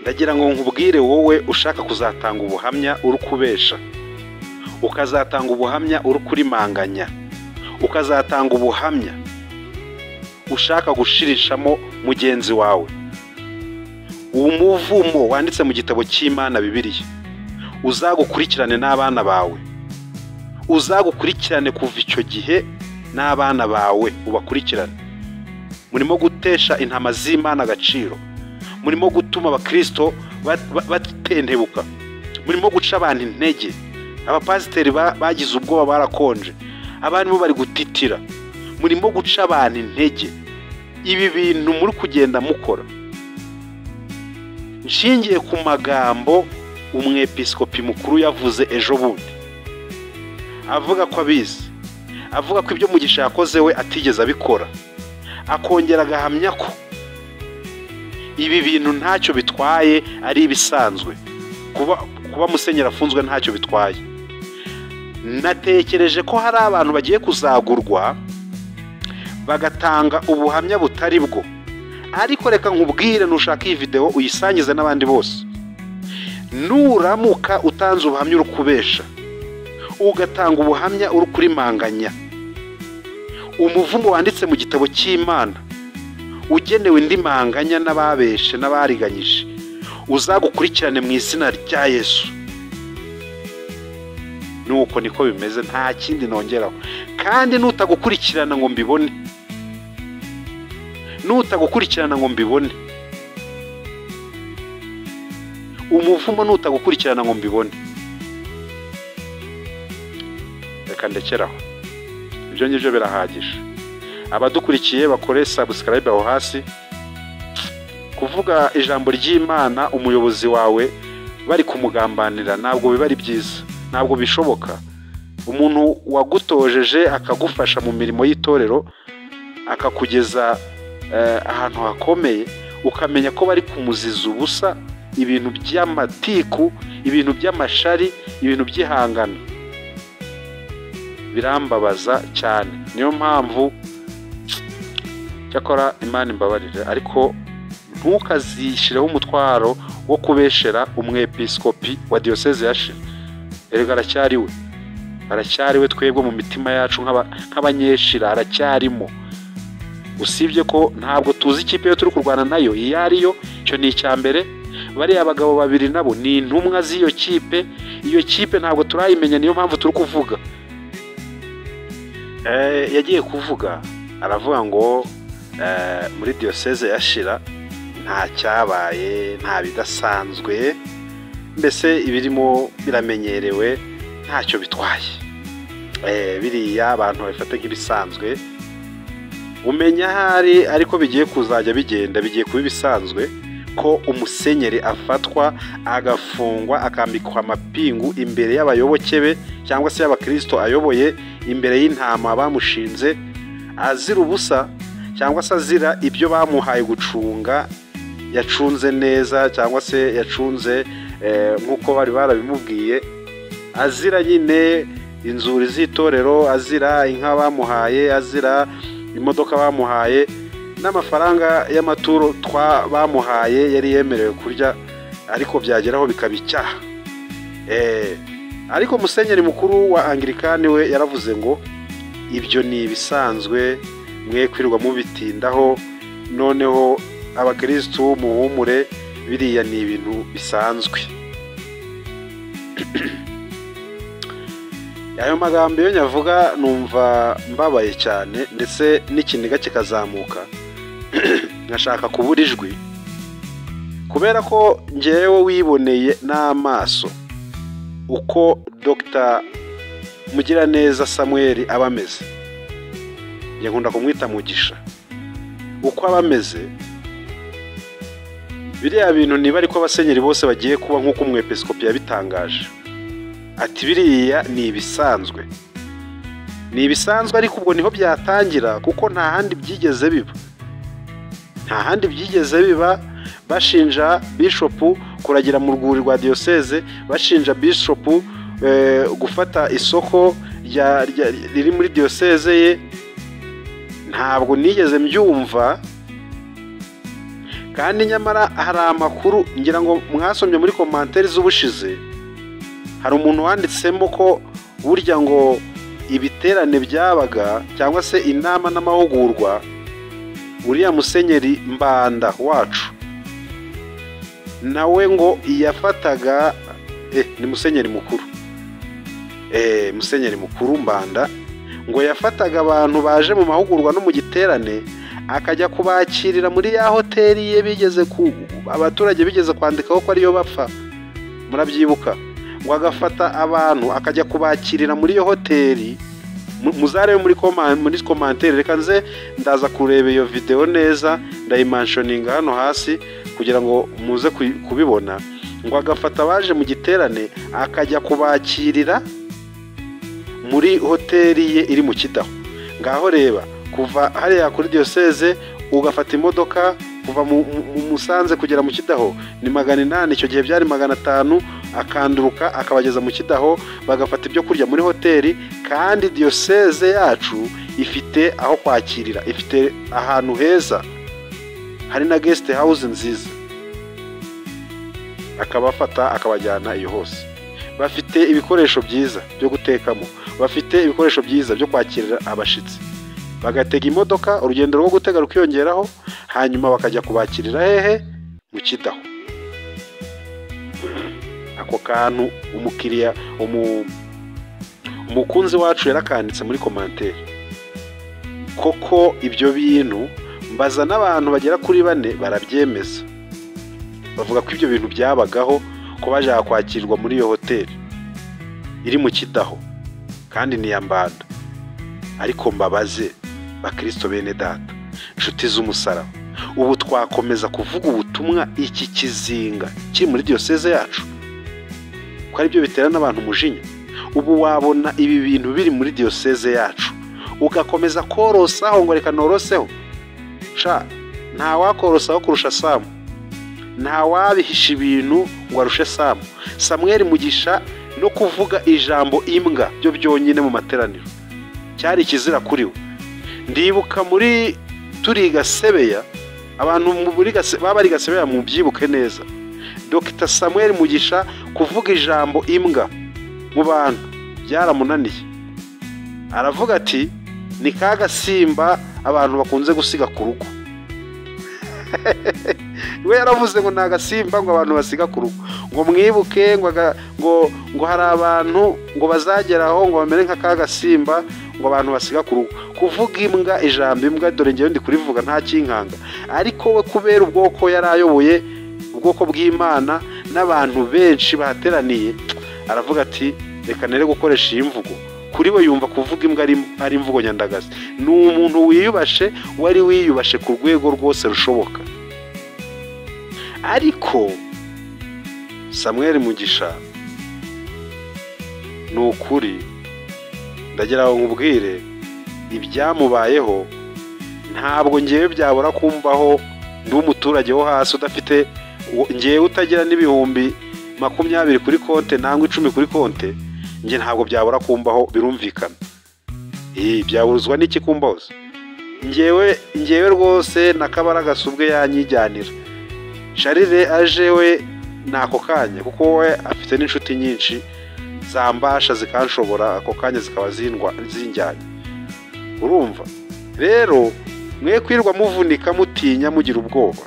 ndagira ngo nkubwire wowe ushaka kuzatanga ubuhamya uri kubesha, ukazatanga ubuhamya uri kurimanganya, ukazatanga ubuhamya ushaka gushirishamo mugenzi wawe, umuvumo wanditse mu gitabo cy'Imana Bibiliya uzagukurikirane n'abana bawe, uzagukurikirane kuva icyo gihe n'abana bawe ubakurikirane. Murimo gutesha intama z'Imana agaciro, murimo gutuma abakristo batentebuka, murimo guca abantu intege. Abapasiteri bagize ubwoba, barakonje, abarimu bari gutitira, murimo guca abantu intege. Ibi bintu muri kugenda mukora nshingiye ku magambo umwepiskopi mukuru yavuze ejo bundi, avuga ko abizi, avuga ko ibyo Mugisha yakoze we atigeze abikora, akongera agahamya ko ibi bintu ntacyo bitwaye, ari ibisanzwe. Kuba Musenyeri afunzwe ntacyo bitwaye. Natekereje ko hari abantu bagiye kuzagurwa bagatanga ubuhamya butari bwo, ariko reka nkubwire, nushaka iyi video uyisangize n'abandi bose. Nuramuka utanze ubuhamya uri kubesha, ugatanga ubuhamya uri kurimanganya, umuvumo wanditse mu gitabo cy'Imana ugenewe indi manganya n'ababeshe n'abariganyije, uzagukurikirane mu izina rya Yesu. Nuko niko bimeze, nta kindi nongeraho. Kandi nutagukurikirana ngo mbibone, nutagukurikirana ngo mbibone, umuvumo nutagukurikirana ngo mbibone, reka ndekeraho. Ibyo ngibyo birahagije. Abadukurikiye bakore subscribe aho hasi. Kuvuga ijambo ry'Imana umuyobozi wawe bari kumugambanira ntabwo biba ari byiza, ntabwo bishoboka. Umuntu wagutojeje akagufasha mu mirimo y'itorero, akakugeza ahantu hakomeye, ukamenya ko bari kumuziza ubusa ibintu by'amatiku, ibintu by'amashari, ibintu by'ihangana, birambabaza cyane. Niyo mpamvu cyakora Imana imbabarire, ariko ntukazishireho umutwaro wo kubeshera umwepiskopi wa diyoseze ya Shyira. Erega aracyariwe, twebwe mu mitima yacu nk'abanyeshira aracyarimo. Usibye ko ntabwo tuzi ikipe yo turi kurwana nayo iyo ariyo, cyo ni icyambere. Bariya abagabo babiri nabo ni intumwa z'iyo kipe, iyo kipe ntabwo turayimenya, niyo mpamvu turi kuvuga. Yagiye kuvuga aravuga ngo muri diyoseze ya Shyira nta cyabaye, nta bidasanzwe, mbese ibirimo biramenyerewe, ntacyo bitwaye. Biriya abantu babifata nk'ibisanzwe, umenya ahari, ariko bigiye kuzajya bigenda, bigiye kuba ibisanzwe ko umusenyeri afatwa agafungwa akambikwa amapingu imbere y'abayoboke be cyangwa se y'abakristo ayoboye, imbere y'intama bamushinze, azira ubusa cyangwa se azira ibyo bamuhaye gucunga, yacunze neza cyangwa se yacunze nk'uko bari barabimubwiye, azira nyine inzuri z'itorero, azira inka bamuhaye, azira imodoka bamuhaye, n'amafaranga y'amaturo bamuhaye yari yemerewe kurya, ariko byageraho bikaba icyaha. Ariko Musenyeri mukuru wa Anglikani we yaravuze ngo ibyo ni ibisanzwe, mwe kwirirwa mubitindaho, noneho abakristo muhumure, biriya ni ibintu bisanzwe. Ayo magambo yo nyavuga numva mbabaye cyane, ndetse n'ikiniga kikazamuka nkashaka kubura ijwi, kubera ko ngewe wiboneye n'amaso uko Dr. Mugiraneza Samuel aba ameze. Njye nkunda kumwita Mugisha. Uko aba ameze, biriya bintu niba ariko abasenyeri bose bagiye kuba nk'uko umwepiskopi yabitangaje, ati biriya ni ibisanzwe, ni ibisanzwe. Ariko ubwo niho byatangira, kuko nta handi byigeze biba, nta handi byigeze biba. Bashinja bishopu kuragira mu rwuri rwa diyoseze, bashinja bishopu gufata isoko riri muri diyoseze ye. Ntabwo nigeze mbyumva, kandi nyamara hari amakuru ngira ngo mwasomye muri komantere z'ubushize, hari umuntu wanditsemo ko burya ngo ibiterane byabaga cyangwa se inama n'amahugurwa, uriya musenyeri Mbanda wacu nawe ngo yafataga ni musenyeri mukuru musenyeri mukuru Mbanda ngo yafataga abantu baje mu mahugurwa no mu giterane akajya kubakirira muri ya hoteli ye abaturage bigeze kwandikaho ko ariyo bapfa, murabyibuka? Ngo agafata abantu akajya kubakirira muri iyo hoteli. Muzarebe muri komantere, reka nze ndaza kureba iyo video neza ndayimanshoninga hano hasi kugira ngo muze kubibona. Ngo agafata abaje mu giterane akajya kubakirira muri hoteli ye iri mu Kidaho. Ngaho reba, kuva hariya kuri diyoseze ugafata imodoka kuva mu Musanze kugera mu Kidaho ni 800, icyo gihe byari 500, akanduruka akabageza mu Kidaho, bagafata ibyo kurya muri hoteli. Kandi diyoseze yacu ifite aho kwakirira, ifite ahantu heza, hari na guest house nziza, akabafata akabajyana iyo hose. Bafite ibikoresho byiza byo gutekamo, bafite ibikoresho byiza byo kwakirira abashitsi. Bagatega imodoka, urugendo rwo gutega rukiyongeraho, hanyuma bakajya kubakirira hehe? Mu Kidaho. Ako kantu umukiriya umukunzi wacu yarakanditse muri komantere. Koko ibyo bintu mbaza n'abantu bagera kuri 4 barabyemeza, bavuga ko ibyo bintu byabagaho, ko baje kwakirwa muri iyo hoteli iri mu Kidaho kandi ni ya Mbanda. Ariko mbabaze bakristo bene data, inshuti z'umusaraba, ubu twakomeza kuvuga ubutumwa iki kizinga kiri muri diyoseze yacu ko ari byo bitera n'abantu umujinya? Ubu wabona ibi bintu biri muri diyoseze yacu ugakomeza korosaho ngo reka noroseho? Nta wakorosaho kurusha Samu, nta wabihisha ibintu ngo arushe Samu. Samuel Mugisha no kuvuga ijambo imbwa byo byonyine mu materaniro cyari ikizira kuri we. Ndibuka muri turi Gasebeya, abantu muri bari Gasebeya mu byibuke neza, Dr. Samuel Mugisha kuvuga ijambo imbwa mu bantu byaramunaniye. Aravuga ati ni kagasimba abantu bakunze gusiga ku rugo. We yaravuze ngo nagasimba ngo abantu basiga ku rugo, ngo mwibuke ngo hari abantu ngo bazageraho ngo bamere nka kagasimba ngo abantu basiga ku rugo. Kuvuga imbwa, ijambo imbwa, dore ngewe ndi kurivuga nta kinkanga. Ariko we kubera ubwoko yarayoboye, ubwoko bw'Imana n'abantu benshi bahateraniye, aravuga ati reka nere gukoresha iyi mvugo. Kuri we yumva kuvuga imbwa ari imvugo nyandagazi. Ni umuntu wiyubashe, wari wiyubashe ku rwego rwose rushoboka. Ariko Samuel Mugisha ni ukuri, ndagira ngo nkubwire ibyamubayeho ntabwo ngewe byabura kumbaho. Ndi umuturage wo hasi udafite, ngewe utagira n'ibihumbi 20 kuri konte nangwa 10 kuri konte, nge ntabwo byabura kumbaho, birumvikana. Byaburuzwa n'iki kumbahoza? Ngewe rwose nakabara gasubwe yanyijyanira. Sharire aje we nako kanya, kuko we afite n'inshuti nyinshi zambasha zikanshobora, ako kanya zikaba zinjyanye. Urumva rero, mwe kwirwa muvunika mutinya mugira ubwoba,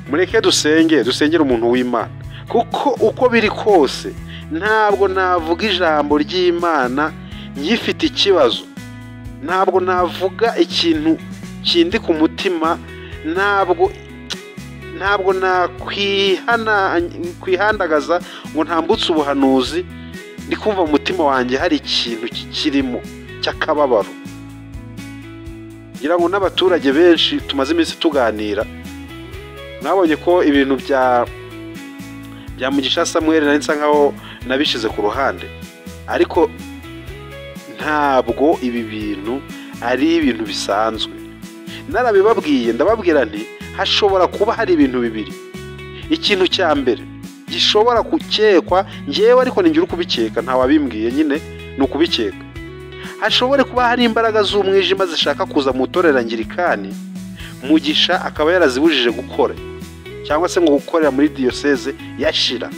mureke dusengere umuntu w'Imana. Kuko uko biri kose ntabwo navuga ijambo ry'Imana ngifite ikibazo, ntabwo navuga ikintu kindi ku mutima, ntabwo nakwihandagaza ngo ntambutse ubuhanuzi. Ndi kumva mu mutima wanjye hari ikintu kirimo cy'akababaro. Ngira ngo n'abaturage benshi tumaze iminsi tuganira, nabonye ko ibintu bya Mugisha Samuel nari nsa nkaho nabishize ku ruhande. Ariko ntabwo ibi bintu ari ibintu bisanzwe. Narabibabwiye, ndababwira nti hashobora kuba hari ibintu bibiri. Ikintu cya mbere gishobora gukekwa, ngewe ariko ningira ukubikeka, nta wabimbwiye, nyine ni ukubikeka. Hashobora kuba hari imbaraga z'umwijima zishaka kuza mu itorero Anglikani Mugisha akaba yarazibujije gukora cyangwa se ngo gukorera muri diyoseze ya Shyira,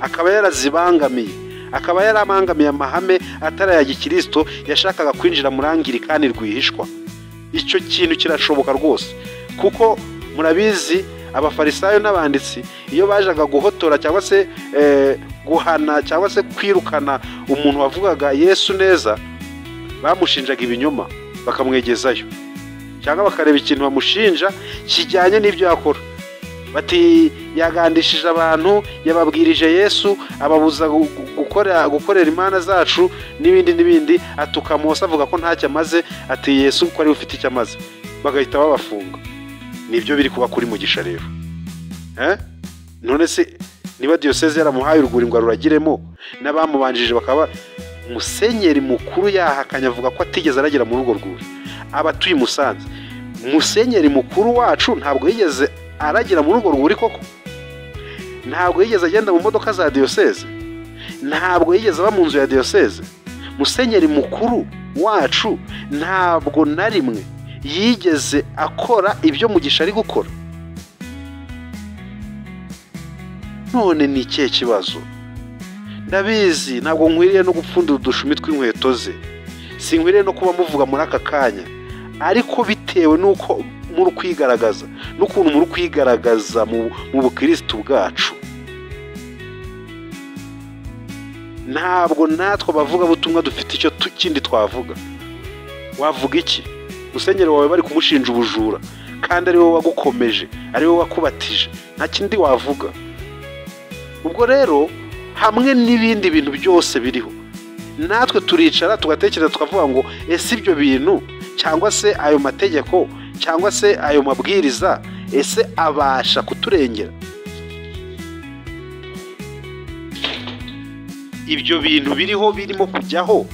akaba yarazibangamiye, akaba yaramangamiye amahame atari aya gikristo, yashakaga kwinjira muri Anglikani rwihishwa. Icyo kintu kirashoboka rwose, kuko murabizi abafarisayo n'abanditsi iyo bajaga guhotora cyangwa se guhana cyangwa se kwirukana umuntu wavugaga Yesu neza, bamushinjaga ibinyoma bakamwegezayo, cyangwa bakareba ikintu bamushinja kijyanye n'ibyo yakora. Bati yagandishije abantu, yababwirije Yesu, ababuza gukorera imana zacu n'ibindi, atuka Mose avuga ko ntacyo amaze, ati Yesu ko ari ufite icyo amaze, bagahita babafunga. Nibyo biri kuba kuri Mugisha rero. None se niba diyoseze yaramuhaye urwuri ngo aruragiremo, n'abamubanjije bakaba musenyeri mukuru yahakanya avuga ko atigeze aragira muri urwo rwuri, abatuye Musanze, musenyeri mukuru wacu ntabwo yigeze aragira muri urwo rwuri koko? Ntabwo yigeze agenda mu modoka za diyoseze? Ntabwo yigeze aba mu nzu ya diyoseze? Musenyeri mukuru wacu ntabwo na rimwe yigeze akora ibyo Mugisha ari gukora? None ni ikihe kibazo? Ndabizi ntabwo nkwiriye no gupfundura udushumi tw'inkweto ze, sinkwiriye no kuba muvuga muri aka kanya, ariko bitewe n'uko muri kwigaragaza n'ukuntu muri kwigaragaza mu bukristo bwacu, ntabwo natwe bavuga butumwa dufite icyo kindi twavuga. Wavuga iki? Musenyeri wawe bari kumushinja ubujura kandi ari wowe wagukomeje, ari wowe wakubatije, nta kindi wavuga. Ubwo rero hamwe n'ibindi bintu byose biriho, natwe turicara tugatekereza tukavuga ngo ese ibyo bintu cyangwa se ayo mategeko cyangwa se ayo mabwiriza ese abasha kuturengera? Ibyo bintu biriho birimo kujyaho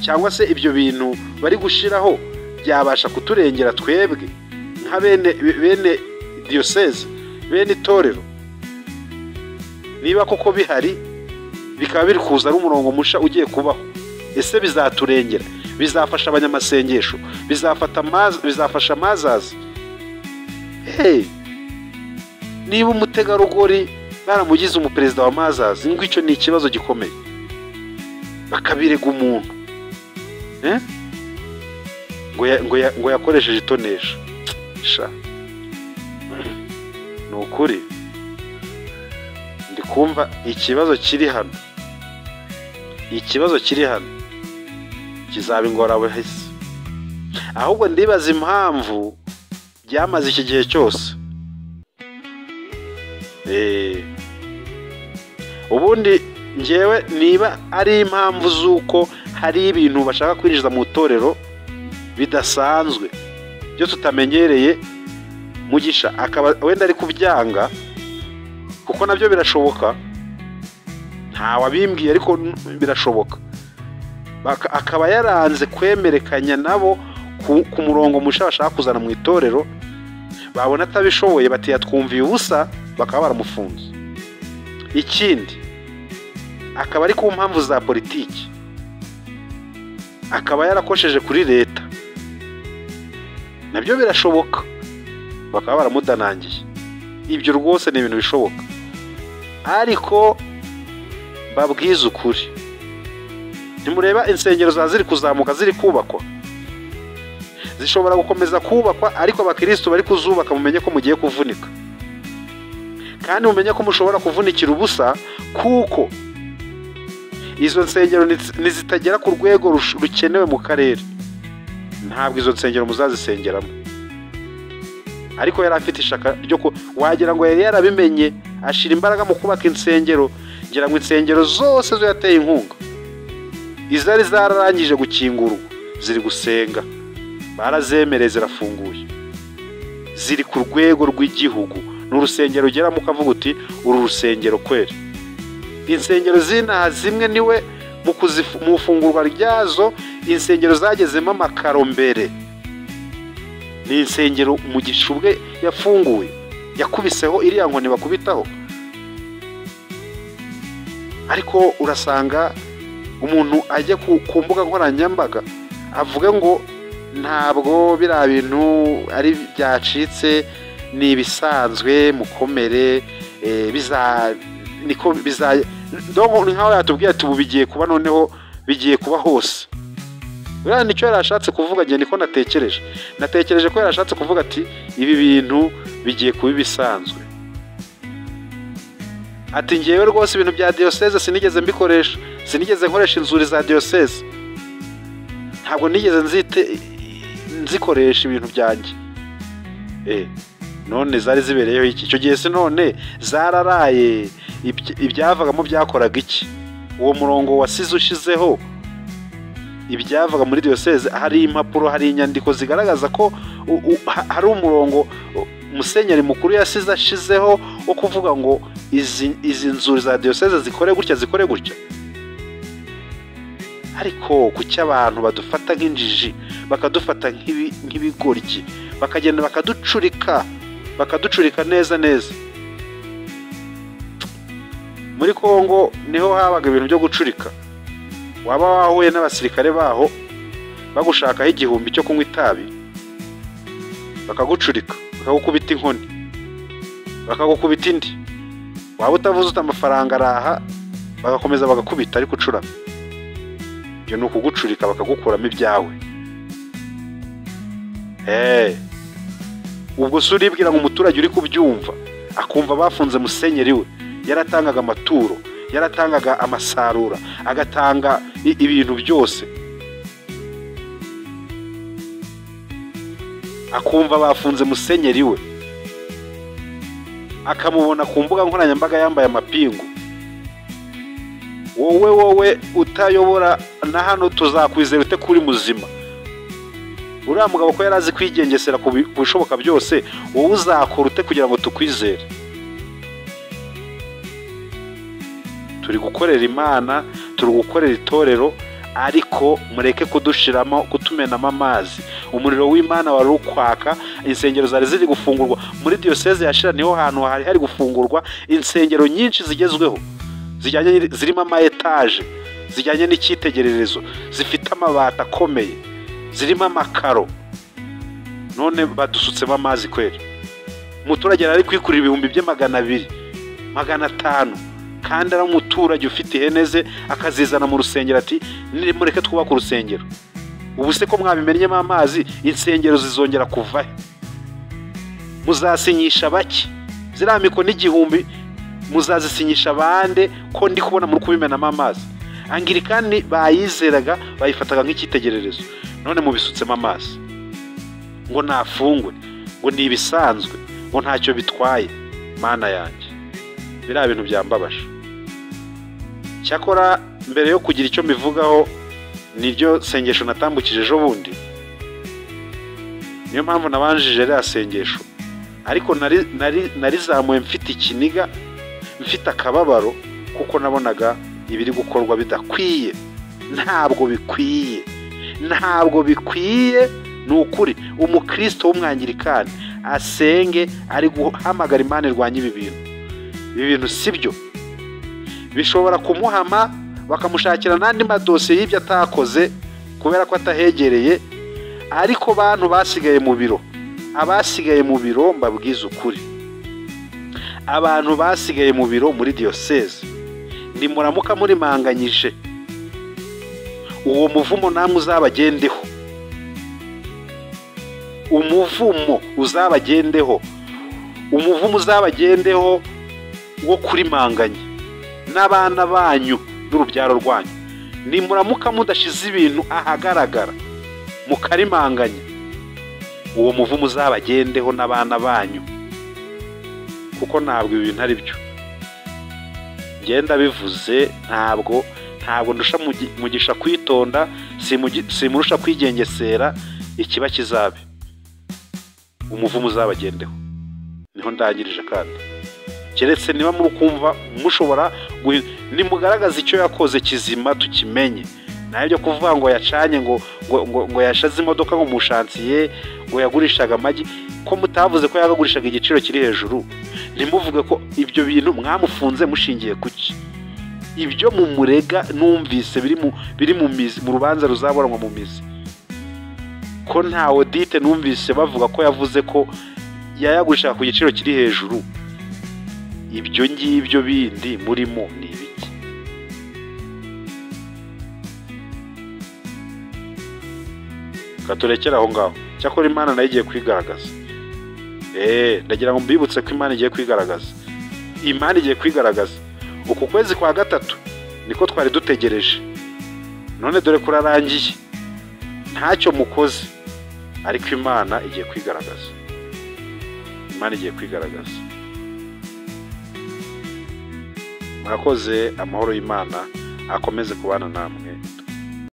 cyangwa se ibyo bintu bari gushiraho byabasha kuturengera twebwe nka bene diyoseze, bene itorero? Niba koko bihari bikaba biri kuza ari umurongo musha ugiye kubaho, ese bizaturengera? Bizafasha abanyamasengesho? Bizafasha amazazi? Niba umutegarugori baramugize umuperezida wa mazazi, ngo icyo ni ikibazo gikomeye, bakabirega umuntu ngo yakoresheje itonesha. Ni ukuri ndi kumva ikibazo kiri hano kizaba ingorabahizi. Ahubwo ndibaza impamvu byamaze iki gihe cyose. Ubundi njyewe niba ari impamvu z'uko hari ibintu bashaka kwinjiza mu itorero bidasanzwe byo tutamenyereye, Mugisha akaba wenda ari kubyanga, kuko nabyo birashoboka, nta wabimbwiye ariko birashoboka, akaba yaranze kwemerekanya nabo ku murongo musha bashaka kuzana mu itorero, babona atabishoboye bati yatwumviye ubusa, bakaba baramufunze. Ikindi akaba ari ku mpamvu za politiki, akaba yarakosheje kuri leta, nabyo birashoboka, bakaba baramudanangiye. Ibyo rwose ni ibintu bishoboka, ariko babwiza ukuri, ntimureba insengero za ziri kuzamuka, ziri kubakwa, zishobora gukomeza kubakwa, ariko abakristo bari kuzubaka mumenye ko mugiye kuvunika, kandi mumenye ko mushobora kuvunikira ubusa, kuko izo nsengero nizitagera ku rwego rukenewe mu karere, ntabwo izo nsengero muzazisengeramo. Ariko yari afite ishaka ryo wagira ngo yari yarabimenye, ashira imbaraga mu kubaka insengero, ngira ngo insengero zose zo yateye inkunga, izari zararangije gukingurwa ziri gusenga, barazemereye zirafunguye, ziri ku rwego rw'igihugu. N'urusengero ugeramo ukavuga uti uru rusengero kweri. Insengero zina zimwe niwe mu fungurwa ryazo, insengero zagezemo amakaro mbere, ni insengero Mugisha ubwe yafunguye, yakubiseho iriya nkoni bakubitaho. Ariko urasanga umuntu ajya ku mbuga nkoranyambaga avuga ngo ntabwo biriya bintu ari byacitse, ni ibisanzwe, mukomere, niko nkaho yatubwiye ati ubu bigiye kuba, noneho bigiye kuba hose. Buriya nicyo yarashatse kuvuga, njye niko natekereje ko yarashatse kuvuga ati ibi bintu bigiye kuba ibisanzwe. Ati ngewe rwose ibintu bya diyoseze sinigeze mbikoresha, sinigeze nkoresha inzuri za diyoseze, ntabwo nigeze nzikoresha ibintu byanjye. None zari zibereyeho iki icyo gihe? Se none zararaye, ibyavagamo byakoraga iki? Uwo murongo wasize ushizeho ibyavaga muri diyoseze, hari impapuro, hari inyandiko zigaragaza ko hari umurongo musenyeri mukuru yasize ashizeho wo kuvuga ngo izi nzuri za diyoseze zikore gutya. Ariko kuki abantu badufata nk'injiji, bakadufata nk'ibigoryi, bakagenda bakaducurika neza. Muri Kongo niho habaga ibintu byo gucurika. Waba wahuye n'abasirikare baho bagushakaho 1000 cyo kunywa itabi, bakagucurika, bakagukubita inkoni, bakagukubita indi. Waba utavuze amafaranga araha, bagakomeza bagakubita ariko ucura. Ibyo ni ukugucurika, bakagukuramo ibyawe. Ubwo suribwira ngo umuturage uri kubyumva akumva bafunze musenyeri we, yaratangaga amaturo, yaratangaga amasarura, agatanga ibintu byose, akumva bafunze musenyeri we, akamubona ku mbuga nkoranyambaga yambaye amapingu. Wowe utayobora na hano tuzakwizera ute kuri muzima? Uriya mugabo ko yarazi kwigengesera ku bishoboka byose, wowe uzakora ute kugira ngo tukwizere? Turi gukorera Imana, turi gukorera itorero, ariko mureke kudushiramo, kutumenamo amazi. Umuriro w'Imana wari ukwaka, insengero zari ziri gufungurwa. Muri diyoseze ya Shira niho hantu hari gufungurwa insengero nyinshi zigezweho, zirimo ama etaje, zijyanye n'icyitegererezo, zifite amabati akomeye, zirimo amakaro. None badusutsemo amazi kwera. Umuturage ari kwikurira 200, 500, kandi ari umuturage ufite ihene ze akazizana mu rusengero ati mureke twubaka urusengero. Ubu se ko mwabimennyemo amazi, insengero zizongera kuva he? Muzasinyisha baki? Ziriya mikoni 1000 muzazisinyisha bande ko ndi kubona muri kubimenamo amazi? Angirikani bayizeraga, bayifataga nk'icyitegererezo, none mubisutsemo amazi ngo nafungwe, ngo ni ibisanzwe, ngo ntacyo bitwaye. Mana yanjye, biriya bintu byambabaje. Cyakora mbere yo kugira icyo mbivugaho, niryo sengesho natambukije ejo bundi, niyo mpamvu nabanjije rya sengesho, ariko narizamuye mfite ikiniga, mfite akababaro, kuko nabonaga ibiri gukorwa bidakwiye. Ntabwo bikwiye. Ni ukuri umukristo w'umwangirikani asenge ari guhamagara Imana irwanya ibi bintu sibyo. Bishobora kumuhama bakamushakira n'andi madosiye y'ibyo atakoze kubera ko atahegereye. Ariko bantu basigaye mu biro, abasigaye mu biro mbabwiza ukuri, abantu basigaye mu biro muri diyoseze, nimuramuka muri manganyije, uwo muvumo namwe uzabagendeho. Umuvumo uzabagendeho wo kuri manganya n'abana banyu n'urubyaro rwanyu. Nimuramuka mudashize ibintu ahagaragara mukarimanganya, uwo muvumo uzabagendeho n'abana banyu, kuko ntabwo ibintu ari byo. Ngenda bivuze, ntabwo ndusha mugisha kwitonda, simurusha kwigengesera. Ikiba kizabe umuvumo uzabagendeho. Niho ndangirije kandi. Keretse niba muri kumva mushobora nimugaragaza icyo yakoze kizima tukimenye. Nayo byo kuvuga ngo yacanye ngo yashaze imodoka ngo mushansiye, ngo yagurishaga amagi, ko mutavuze ko yagagurishaga igiciro kiri hejuru. Nimuvuge ko ibyo bintu mwamufunze mushingiye kuki. Ibyo mumurega numvise biri mu mizi, mu rubanza ruzaboranwa mu mizi. ko nta audite numvise bavuga ko yavuze ko yayagurisha ku giciro kiri hejuru. Ibyo ngibyo bindi murimo ni ibiki? Katurekera aho ngaho. Cyakora Imana nayo igiye kwigaragaza. Ndagira ngo mbibutse ko Imana igiye kwigaragaza. Imana igiye kwigaragaza. Uku kwezi kwa gatatu niko twari dutegereje. None dore kurarangiye. Ntacyo mukoze. Ariko Imana igiye kwigaragaza. Imana igiye kwigaragaza. Murakoze, amahoro y'Imana akomeze kubana namwe.